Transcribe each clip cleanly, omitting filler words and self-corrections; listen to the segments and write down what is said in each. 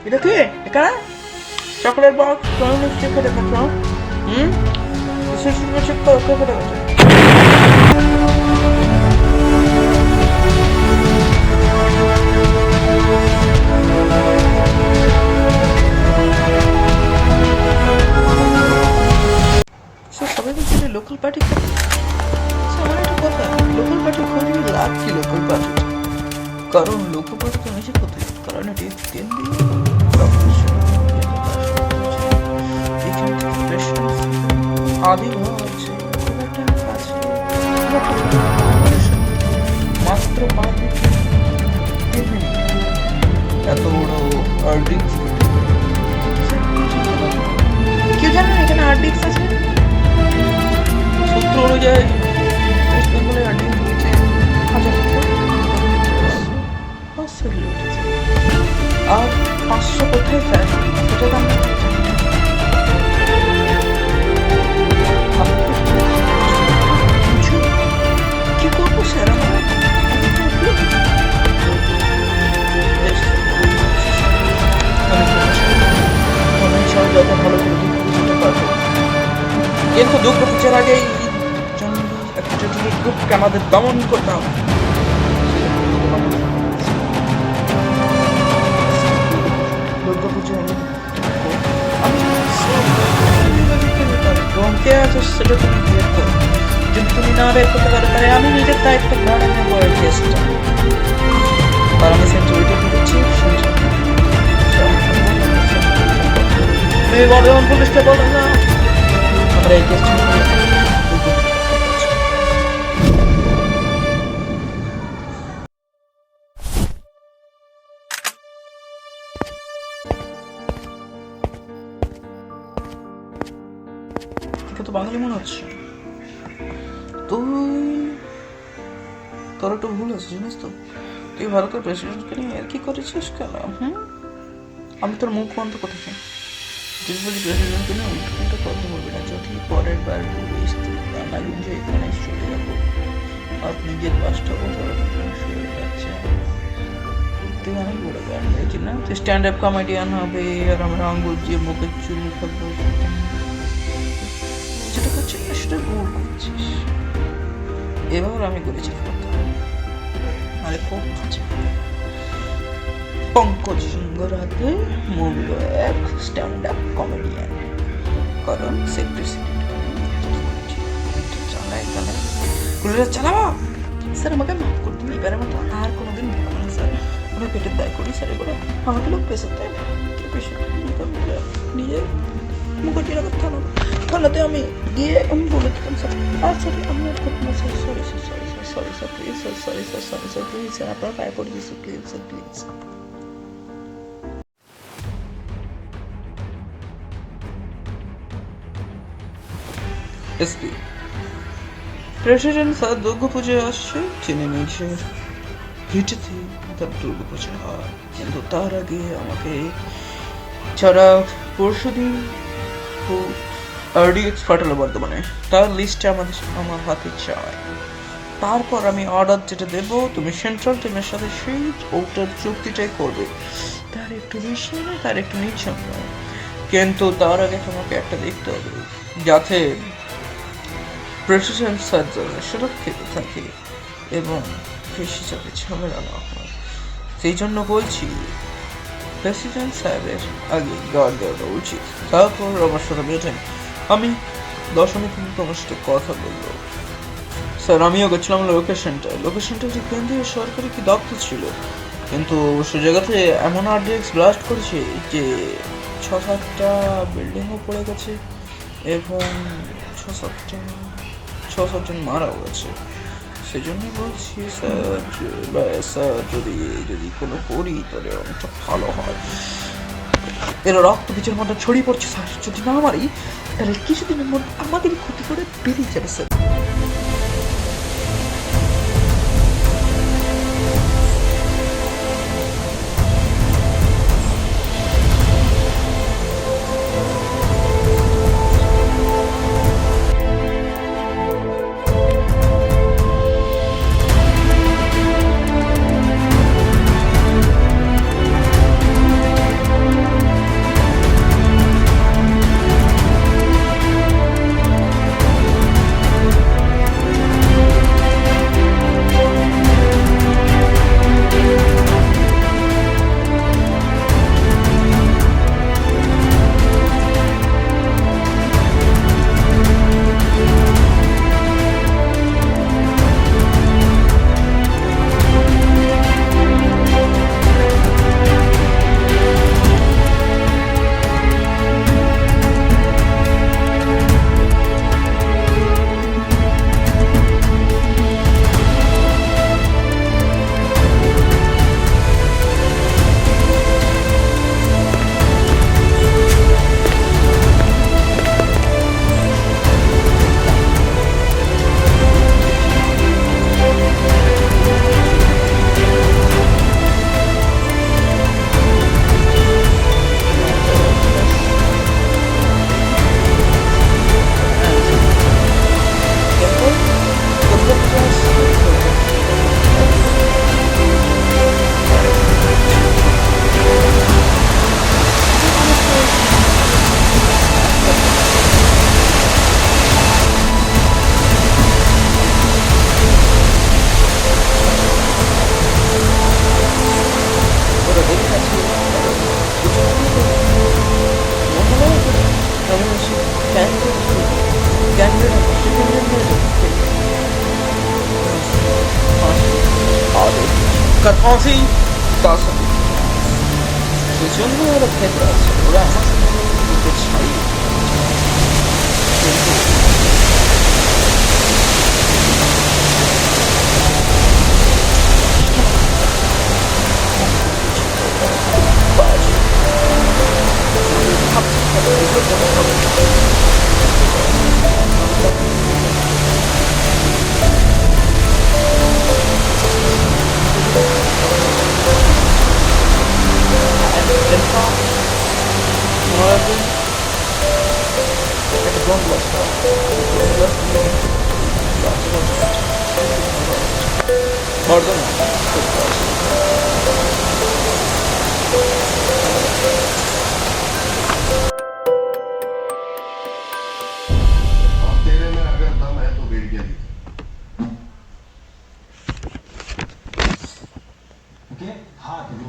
এটা কে? এখানে chocolate box কোন চেক করে দেখো। বিশেষ চেক করো কে করে গেছে। সবাই বলছে লোকাল পার্টি আমার একটা কথা, লোকাল পার্টি খোঁজে লাভ কি লোকাল পার্টি? কারণ লোকাল পার্টি তো নিচে কোথায়, কারণ এটি তেল দিয়ে আবির্ভাব আছে মাত্র 5 মিনিট এত বড় আর্ডিক্স কেউ জানেন এখানে আর্ডিক্স আছে? সূত্র অনুযায়ী ওয়েস্ট বেঙ্গলে আর্ডিক্স হয়েছে 1000 হসপিটালে উঠেছে আর 500 কোথায় স্যার সেটা তো আমরা কি করবো স্যার আমরা যত ভালো করে বুঝতে পারবো কিন্তু দুর্গাপূজার আগেই একটা জটিল গ্রুপকে আমাদের দমন করতে হবে। দুর্গাপূজা কে আছে সেটা তুমি বের করো, যদি তুমি না বের করতে পারো তাহলে আমি নিজের দায়িত্ব ঘরে নেবো এই কেসটা। আর আমি সেন্টুরিটা দিচ্ছি, তুমি বর্ধমান পুলিশকে বলো না আমরা এই কেসটা তো বাঙালি মনে হচ্ছে। তোর একটু ভুল আছে জানিস তো, তুই ভারতের প্রেসিডেন্টকে নিয়ে আর কি করেছিস কেন? আমি তোর মুখ বন্ধ করতে যদি বলি প্রেসিডেন্টকে নিয়ে উল্টো কথা বলবি না, যদি পরের বার বলিস আমি যে এখানে চলে যাবো আর নিজের বাসটা কোথাও সরে যাচ্ছে তুই অনেক বড় ব্যান্ড দেখি না, তুই স্ট্যান্ড আপ কমেডিয়ান হবে আর আমরা আঙ্গুল দিয়ে মুখের চুল খাবো যেটা করছিস না সেটা ভুল করছিস। এবার আমি করেছি আরে খুব পঙ্কজ সিংহ রাতে মূল্য এক স্ট্যান্ড আপ কমেডিয়ান, কারণ সে প্রেসিডেন্ট চালাবো। স্যার আমাকে মাফ করে দিন, এবার আমার আর কোনোদিন বলবো না স্যার, আমি পেটের দায় করি স্যার, এগুলো আমাকে লোক পেশে দেয় না, নিজে মুখোটির আবার থানাতে আমি গিয়ে আমি বলে দিতাম স্যার আর স্যার আমি আর করবো না sir, sorry sir sorry sir sorry sir please sir sorry sir sorry sir please sir আপনার পায়ে পড়ে দিচ্ছি please sir please. SP president sir দুর্গাপুজোয় আসছে জেনে নিয়েছে, হিটেতে তার দুর্গাপুজো হয়, কিন্তু তার আগে আমাকে যারা পরশুদিন আরডিএক্স ফাটালো বর্ধমানে তার লিস্টে আমার হাতে চাই, তারপর আমি অর্ডার যেটা দেবো তুমি সেন্ট্রাল টিমের সাথে সেই ওটার চুক্তিটাই করবে, তার একটু বেশি নয় তার একটু নিচে নয়, কিন্তু তার আগে তোমাকে একটা দেখতে হবে যাতে প্রেসিডেন্ট স্যার সুরক্ষিত থাকে এবং বেশি যাতে ঝামেলা না হয়। সেই জন্য বলছি প্রেসিডেন্ট সাহেবের আগে গার্ড দেওয়া উচিত, তারপর আমার সাথে বেঠেন আমি 10 মিনিট তোমার সাথে কথা বলবো। স্যার আমিও গেছিলাম লোকেশনটা যে কেন্দ্রীয় সরকারি কি দপ্তর ছিল, কিন্তু সে জায়গাতে এমন আরডিএক্স ব্লাস্ট করেছে যে 6-7টা বিল্ডিংও পড়ে গেছে এবং 6-7 জন মারাও গেছে। সেই জন্য বলছি স্যার যদি কোনো করি তাহলে অনেকটা ভালো হয়। এরা রক্ত বীজের মধ্যে ছড়িয়ে পড়ছে স্যার, যদি না মারি তাহলে কিছুদিনের মধ্যে আমাদেরই ক্ষতি করে বেরিয়ে যাবে স্যার। আমি হচ্ছে ক্যান্ডিডেট कथौसी कासम সেজন্য ওরা খেতে আছে ওরা আমার সঙ্গে ছাই तेरे में अगर दम है तो बैठ गया ओके हाथ लो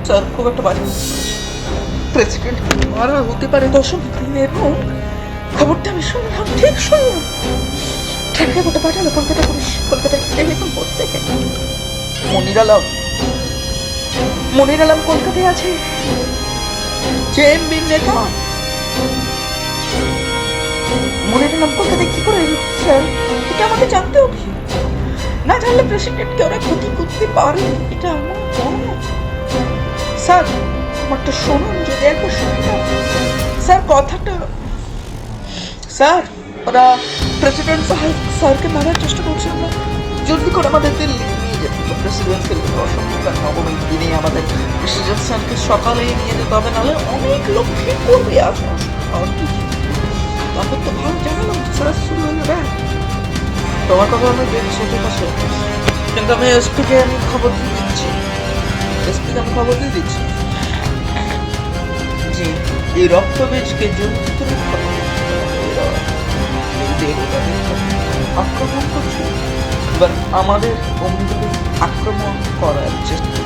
স্যার খুব একটা বাজে প্রেসিডেন্ট মারা হতে পারে 10ম দিনে এবং খবরটা আমি শুনলাম ঠিক শুনলাম ট্রেনে ওটা পাঠালো কলকাতা পুলিশ কলকাতায় টেলিফোন বোর্ড থেকে মনির আলম কলকাতায় আছে জেএমবির নেতা মনির আলম কলকাতায় কি করে এলো স্যার এটা আমাকে জানতে হবে না জানলে প্রেসিডেন্টকে ওরা ক্ষতি করতে পারে এটা আমার মনে স্যার আমারটা শুনুন যদি একবার শুনতাম স্যার কথাটা স্যার ওরা প্রেসিডেন্ট স্যারকে মারার চেষ্টা করছে আমরা জলদি করে আমাদের দিল্লি নিয়ে যেতে হবে প্রেসিডেন্টকে অসম্ভব নবমীর দিনে আমাদের প্রেসিডেন্ট স্যারকে সকালেই নিয়ে যেতে হবে নাহলে অনেক লোক ঠিক করবে আসুন তারপর তো ভালো জানালাম স্যার শুরু হলো রে তোমার কথা আমি দেখছি ঠিক আছে কিন্তু আমি এসপিকে আমি খবর দিয়ে দিচ্ছি এসপিকে আমি খবর দিয়ে দিচ্ছি যে এই রক্তবীজকে যন্ত্র আক্রমণ করছে এবার আমাদের বন্ধুদের আক্রমণ করার চেষ্টা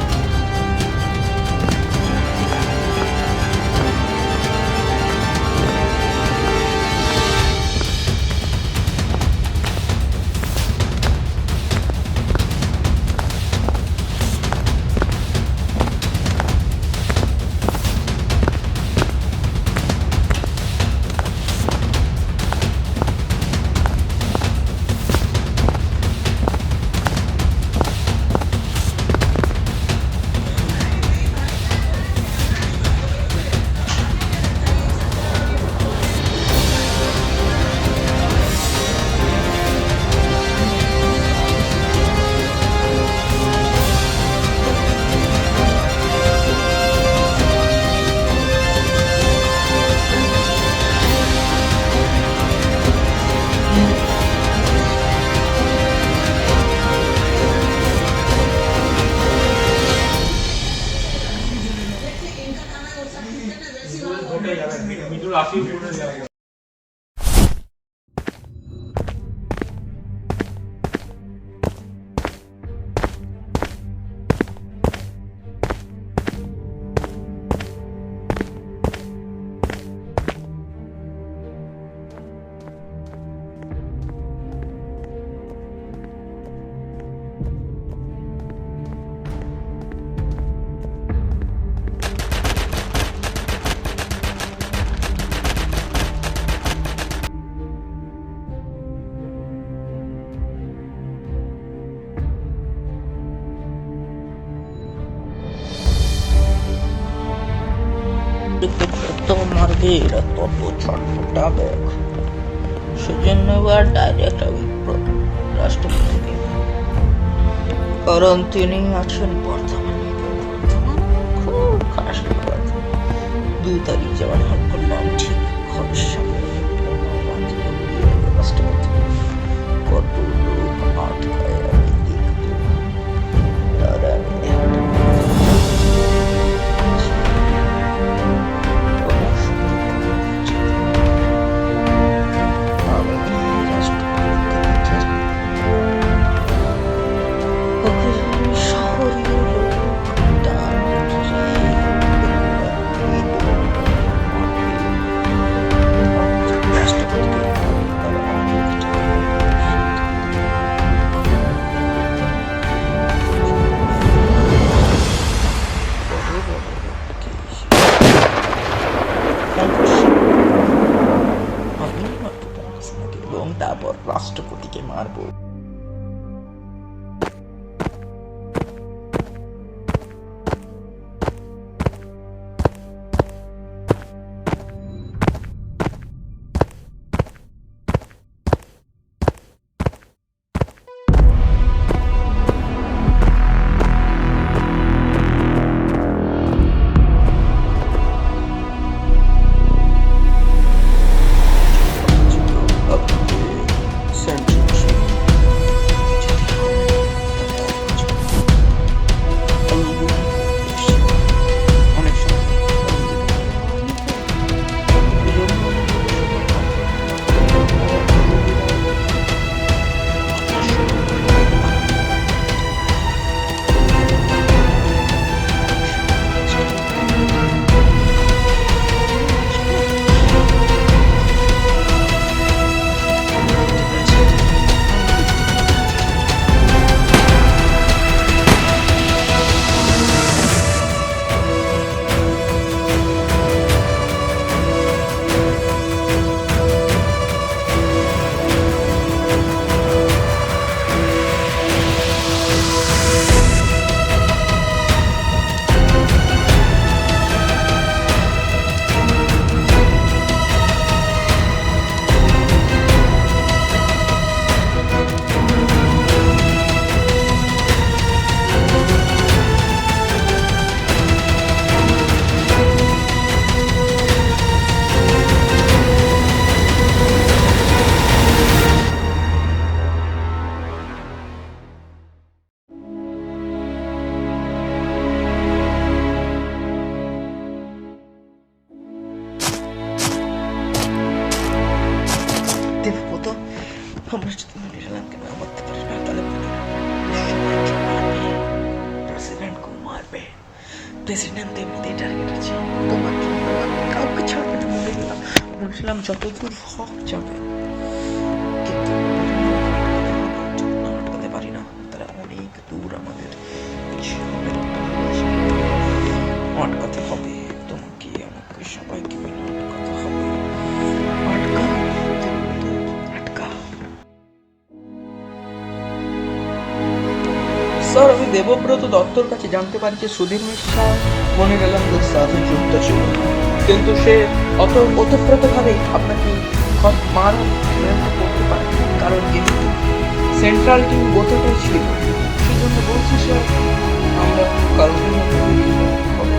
মারবে এরা তত ছটফটাবে সেজন্য এবার ডাইরেক্ট আমি রাষ্ট্রপতিকে, কারণ তিনি আছেন বর্তমানে খুব কষ্টকর। 2 তারিখ যাওয়ার হাত করলাম ঠিক ঘরের সামনে রাষ্ট্রপতি কত লোক আটকায় আমি দেখবো। আর আমি তারপর রাষ্ট্রপতিকে মারবো। আমরা যদি মনিরালামকে না মারতে পারি না তাহলে প্রেসিডেন্টকে মারবে। প্রেসিডেন্ট এমনিতেই টার্গেট আছে, তোমাকে কাউকে ছাড়বে না বলে দিলাম। মনিরালাম যতদূর হক যাবে কিন্তু আটকাতে পারি না, তারা অনেক দূর আমাদের আটকাতে হবে। তোমাকে আমাকে সবাইকে মিলে আটকাতে হবে। স্যার, আমি দেবব্রত দত্তর কাছে জানতে পারি যে সুধীর মিশ্রা মনিরালামদের সাথে যুক্ত ছিল, কিন্তু সে ওতপ্রোতভাবে আপনাকে করতে পারে, কারণ যেহেতু সেন্ট্রাল টিম গোটাটাই ছিল। সেই জন্য বলছি স্যার, আমরা কালকের মধ্যে হবে।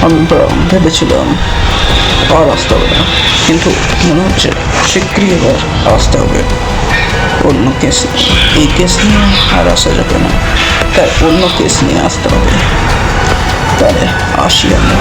আমরা ভেবেছিলাম আর আসতে হবে না, কিন্তু মনে হচ্ছে শীঘ্রই এবার আসতে হবে। অন্য কেস, এই কেস নিয়ে আর আসা যাবে না, তাই অন্য কেস নিয়ে আসতে হবে। তাহলে আসি আমরা।